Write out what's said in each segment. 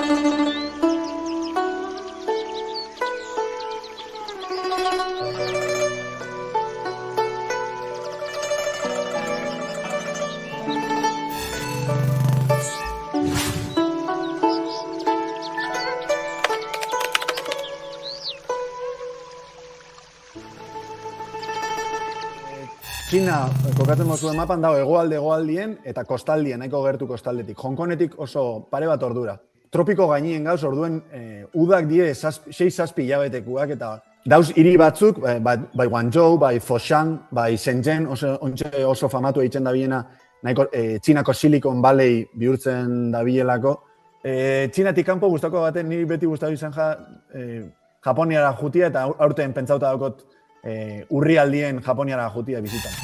Txina kokatzen mozu mapan dago hegoaldien eta kostaldien, nahiko gertu kostaldetik. Hongkonetik oso pare bat ordura. Tropiko gainien gauz, orduen udak die 6-7 hilabetekuak eta dauz hiri batzuk, bai Guangzhou, bai Foshan, bai Shenzhen, oso famatu egiten da biena, nahiko Txinako Silicon Valley bihurtzen da bielako. Txinatik kanpo gustako baten, niri beti gustatu izan Japoniara jutia eta aurten pentsauta daukot urrialdien Japoniara jutia bizitan.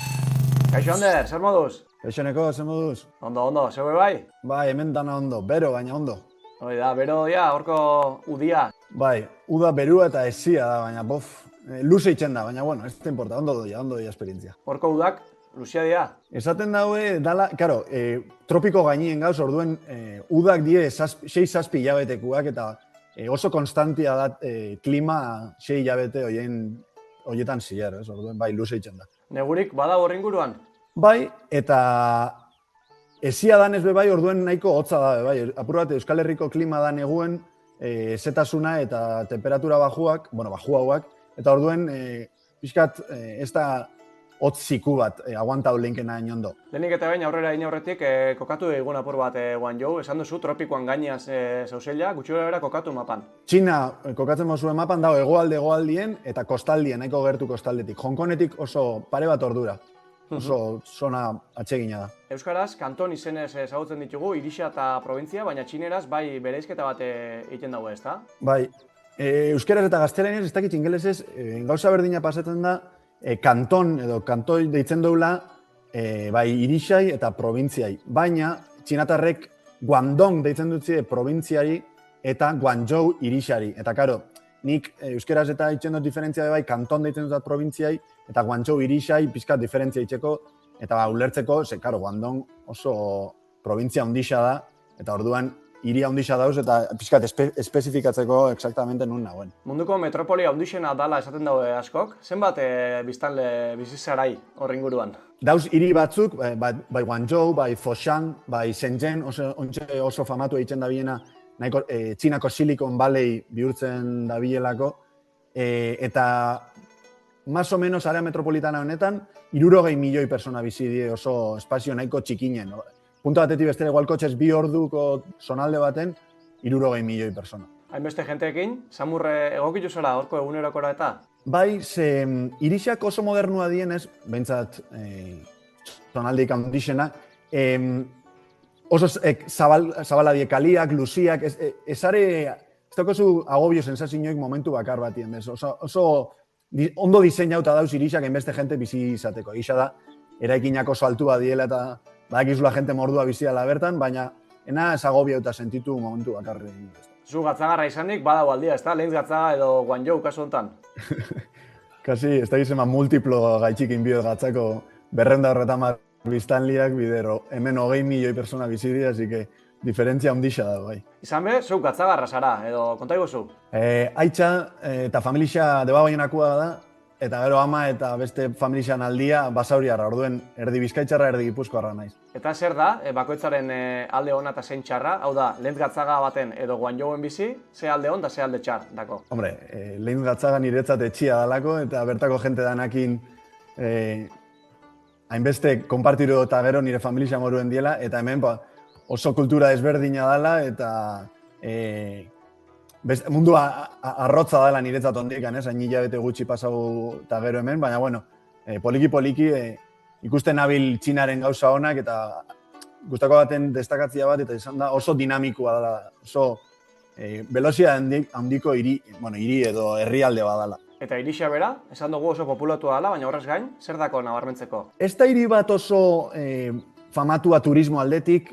Kaixo, Ander, zer moduz? Kaixoneko, zer moduz? Ondo, zeue bai? Bai, hemen dana ondo, bero, baina ondo. Hoi da, bero dia, horko udia. Bai, uda berua eta esia da, baina luze itzen da, baina bueno, ez da importa, ondo doia esperientzia. Horko udak, luzea dia? Esaten daue, dala, karo, tropiko gainien gauz, orduen udak die 6-7 hilabetekuak eta oso konstantia da klima 6 hilabete hoietan zilar, orduen, bai, luze itzen da. Negurik badago inguruan? Bai, eta esia danez bai, orduen nahiko hotza da, bai, apur bat Euskal Herriko klima da neguen zetasuna eta temperatura bajuak, eta orduen pixkat ez da hotz ziku bat, aguantau lehenkena inondo. Lehenik eta bain aurrera horretik kokatu egun apur bat Guangzhou, esan duzu tropikoan gainaz zauzela, gutxi bera kokatu mapan. Txina kokatzen mozuen mapan dago hegoaldien eta kostaldien, nahiko gertu kostaldetik. Hongkonetik oso pare bat ordura, oso zona atsegina da. Euskaraz, kanton izenez ezagutzen ditugu, irixa eta provintzia, baina txineraz bai bereizketa bat egiten dago, ezta? Bai, euskaraz eta gaztelaniaz ez dakit ingelesez, gauza berdina pasatzen da, kanton edo kantoi deitzen doula bai irixai eta probintziai. Baina txinatarrek Guangdong deitzen dutzie probintziari eta Guangzhou irixari. Eta karo, nik euskeraz eta itzen dut diferentzia bai kanton deitzen dut probintziai eta Guangzhou irixai pizkat diferentzia itxeko eta ulertzeko, ze karo, Guangdong oso provintzia handixa da eta orduan hiri handixa dauz eta pixkat espezifikatzeko exactamente nun nagoen. Munduko metropolia handixena dala esaten dago askok, zenbat biztanle bizizarai hor inguruan? Dauz hiri batzuk, bai Guangzhou, bai Foshan, bai Shenzhen, oso famatu egiten da biena, nahiko Txinako Silicon Valley bihurtzen da bielako, eta más o menos area metropolitana honetan, 60 milioi persona bizi die oso espazio nahiko txikinen. Punto batetik bestera, igual kotxez 2 orduko zonalde baten, 60 milioi persona. Hainbeste jenteekin, samurre egokitu zela horko egunerokora eta? Bai, ze irixak oso modernua dienez, behintzat zonaldeik handixena, oso zabala die kaliak, luziak, ez daukazu agobio sensazioik momentu bakar batien, oso ondo diseinauta dauz irixak hainbeste jente bizi izateko. Isa da, eraikinak oso altua diela eta badakizula jente mordua biziala bertan, baina ena ez agobio eta sentitu momentu bakarri. Zu gatzagarra izanik badago aldia, ezta? Lehen gatzaga edo Guangzhou kasu honetan? Kasi, ez da gizema multiplo gaitxikin bio gatzako 230 biztanliak bidero. Hemen 20 milioi persona bizi dira, así que diferentzia handixa da, bai. Izan be, zu gatzagarra zara, edo kontaigo zu? Aitza eta familia debagoienakoa da, eta gero ama eta beste familian aldia basauriarra, orduen erdi bizkaitzarra, erdi gipuzkoarra naiz. Eta zer da, bakoitzaren alde hona eta zein txarra? Hau da, lehen gatzaga baten edo Guangzhouen bizi, ze alde hon da ze alde txar dako? Hombre, lehen gatzaga niretzat etxia dalako eta bertako jente danakin hainbeste konpartiru eta gero nire familia moruen diela, eta hemen oso kultura ezberdina dela eta mundua arrotza dela niretzat ondikan, hain hilabete gutxi pasau eta gero hemen, baina bueno, poliki-poliki ikusten nabil Txinaren gauza honak eta gustako baten destakatzia bat eta izan da oso dinamikoa dela, oso velozia handiko hiri edo herrialde badala. Eta irixa bera, esan dugu oso populatua dela, baina horrez gain, zer dako nabarmentzeko? Ez da hiri bat oso famatua turismo aldetik,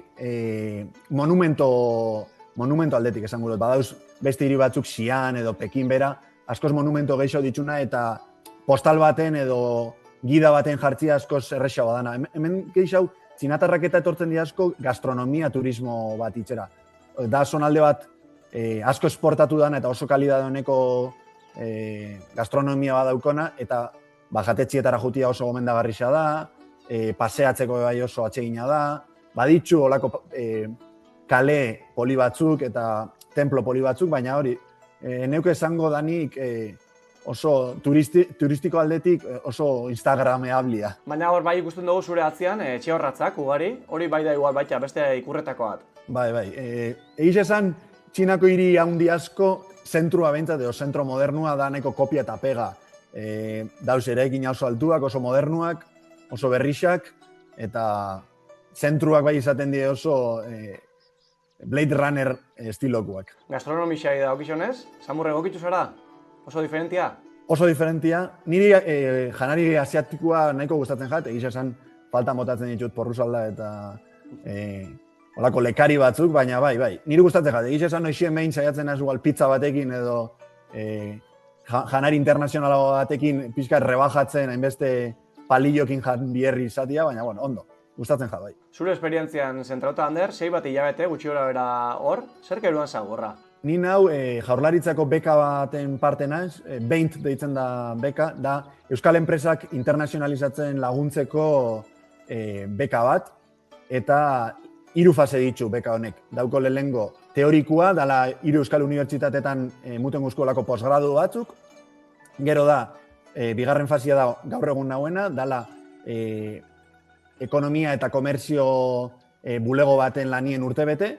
monumento aldetik esango dut. Badauz beste hiri batzuk Xi'an edo Pekin bera, askoz monumento gehiago dituna eta postal baten edo gida baten jartzia askoz erresa badana. Hemen gehiago txinatarrak eta etortzen dira asko gastronomia turismo bat itxera. Da zonalde bat asko esportatu dana eta oso kalidade honeko gastronomia badaukona, eta jatetxietara jutia oso gomendagarria da, paseatzeko bai oso atsegina da, baditzu olako kale poli batzuk eta templo poli batzuk, baina hori, neuke esango danik oso turistiko aldetik oso instagrameablia. Baina hor bai ikusten dugu zure atzean etxe horratzak ugari, hori bai da igual baita beste ikurretako bat. Bai. Egiz esan, Txinako hiri handi asko, zentrua behintzat, zentro modernua da nahiko kopia eta pega. Dauz eraikin oso altuak, oso modernuak, oso berrixak, eta zentruak bai izaten die oso Blade Runner estilokuak. Gastronomixai da okizionez, Samurre egokitu zara? Oso diferentia? Oso diferentia. Niri janari asiatikoa nahiko gustatzen jat, egiz esan falta motatzen ditut porrusalda eta olako lekari batzuk, baina bai. Niri gustatzen jat, egiz esan noixien behin saiatzen ez igual pizza batekin edo janari internazionala batekin pixka rebajatzen, hainbeste palillokin jan bierri izatia, baina bueno, ondo. Gustatzen ja bai. Zure esperientzian zentrauta, Ander, 6 bat hilabete gutxi gora bera hor, zer keruan zagorra? Ni nau Jaurlaritzako beka baten parte naiz, BEINT deitzen da beka, da Euskal Enpresak internazionalizatzen laguntzeko beka bat, eta 3 fase ditu beka honek. Dauko lehenengo teorikoa, dala 3 Euskal Unibertsitatetan muten guzkolako posgradu batzuk, gero da, bigarren fasia da gaur egun nauena, dala ekonomia eta komerzio bulego baten lanien urtebete,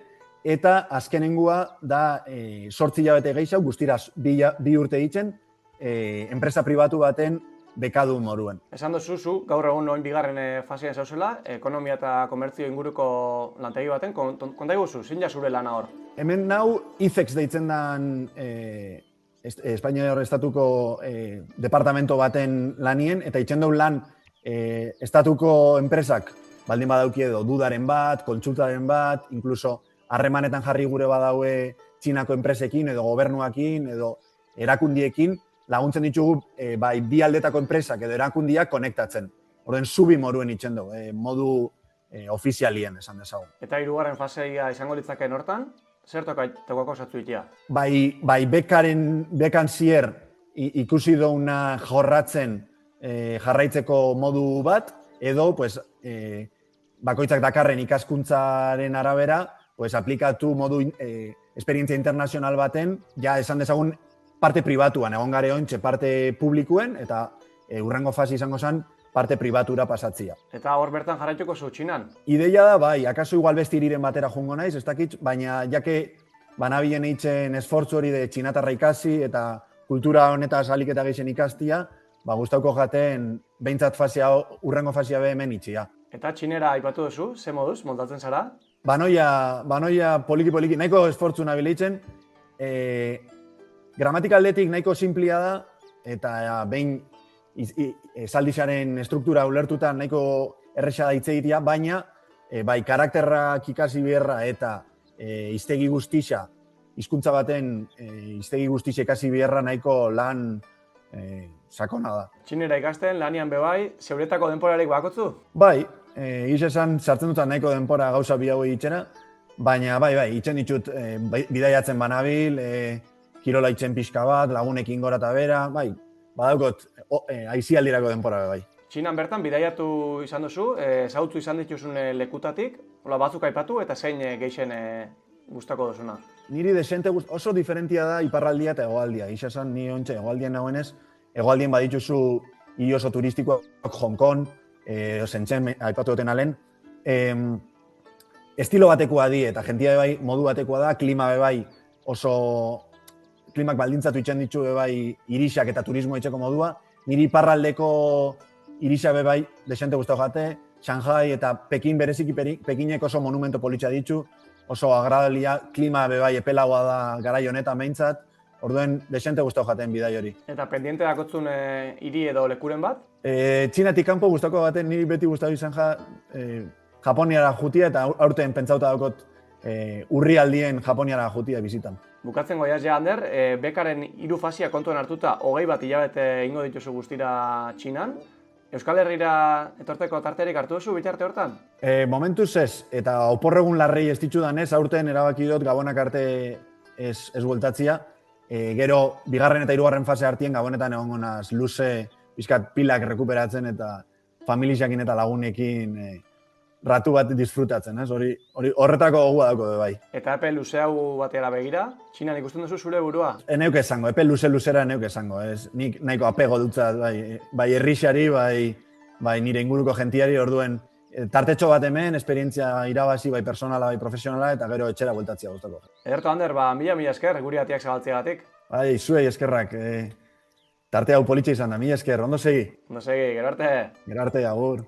eta azkenengua da 8 hilabete gehiago, guztira 2 urte ditzen, enpresa pribatu baten bekadu moruen. Esan duzu, gaur egun noin bigarren fasean zauzela, ekonomia eta komertzio inguruko lantegi baten, konta iguzu, zein ja zure lana hor? Hemen nau ICEX deitzen dan Espainiar Estatuko departamento baten lanien, eta itxen duen lan estatuko enpresak baldin badauki edo dudaren bat, kontsultaren bat, inkluso harremanetan jarri gure badaue Txinako enpresekin edo gobernuakin edo erakundiekin, laguntzen ditugu bai bi aldetako enpresak edo erakundiak konektatzen. Orden zubi moruen itxen dugu, modu ofizialien esan dezagun. Eta 3. faseia izango litzakeen hortan, zer tokako zatzu itia? Bai bekan zier ikusi douna jorratzen jarraitzeko modu bat, edo bakoitzak dakarren ikaskuntzaren arabera, aplikatu modu esperientzia internazional baten, ja esan dezagun parte pribatuan, egon gare ontxe parte publikuen, eta hurrengo fase izango zen parte pribatura pasatzia. Eta hor bertan jarraituko zu Txinan? Ideia da, bai, akaso igual beste hiriren batera jungo naiz, ez dakit, baina jake banabien eitzen esfortzu hori de txinatarra ikasi eta kultura honetaz alik eta geixen ikastia, gustauko jaten behintzat hurrengo fasea hemen itxia. Eta txinera aipatu duzu, ze moduz, moldatzen zara? Banoia poliki, nahiko esfortzu nabileitzen, gramatikaletik nahiko simplia da, eta behin esaldixaren struktura ulertuta nahiko erresa da hitz egitea, baina bai karakterrak ikasi beharra eta hiztegi guztixa, hizkuntza baten hiztegi guztixa ikasi beharra nahiko lan sakona da. Txinera ikasten, lanian bebai, zeuretako denporarik bakotzu? Bai, egiz esan sartzen dutan nahiko denpora gauza bi hauei itxena, baina bai, itxen ditut bidaiatzen banabil, kirola itxen pixka bat, lagunekin gora eta bera, bai, badaukot aizialdirako denpora bai. Txinan bertan bidaiatu izan duzu, ezagutu izan dituzun lekutatik, batzuk aipatu eta zein geixen gustako duzuna? Niri desente oso diferentia da iparraldia eta hegoaldia. Egiz esan ni ontxe hegoaldien nagoenez, hegoaldien badituzu hiri oso turistikoak Hong Kong, Shenzhen aipatu duten alen, estilo batekoa di eta jentia bai modu batekoa da, klima bai oso klimak baldintzatu itxen ditu bai irisak eta turismo etxeko modua. Niri iparraldeko irisa bai desente gustau jate, Shanghai eta Pekin bereziki Pekinek oso monumento politxa ditu, oso agradalia, klima bai epelagoa da garai honetan behintzat, orduen desente gustau jaten bidai hori. Eta pendiente dakotzun hiri edo lekuren bat? Txinatik kanpo gustako baten niri beti gustatu izan Japoniara jutia eta aurten pentsauta daukot urrialdien Japoniara jutia bizitan. Bukatzen goiaz ja, Ander, bekaren 3 fasia kontuan hartuta 20 hilabete ingo dituzu guztira Txinan. Euskal Herrira etorteko tarterik hartu duzu bitarte hortan? Momentuz ez, eta oporregun larrei ez ditxudan ez, aurten erabaki dut Gabonak arte ez bueltatzia. Gero, bigarren eta hirugarren fase hartien gabonetan egongo naz luze pixkat pilak rekuperatzen eta familiakin eta lagunekin ratu bat disfrutatzen, ez? Horretako gogua dauko bai. Eta epe luze hau batera begira, Txinan ikusten duzu zure burua? Eneuk esango, epe luzera eneuk esango, ez? Nik nahiko apego dutzat, bai herrixari, bai nire inguruko jentiari, orduen tartetxo bat hemen, esperientzia irabazi, bai personala, bai profesionala, eta gero etxera bueltatzia guztako. Ederto, Ander, mila esker, guri atiak zabaltzeagatik. Bai, zuei eskerrak, tarte hau politxe izan da, mila esker, ondo segi? Ondo segi, gero arte. Gero arte, agur.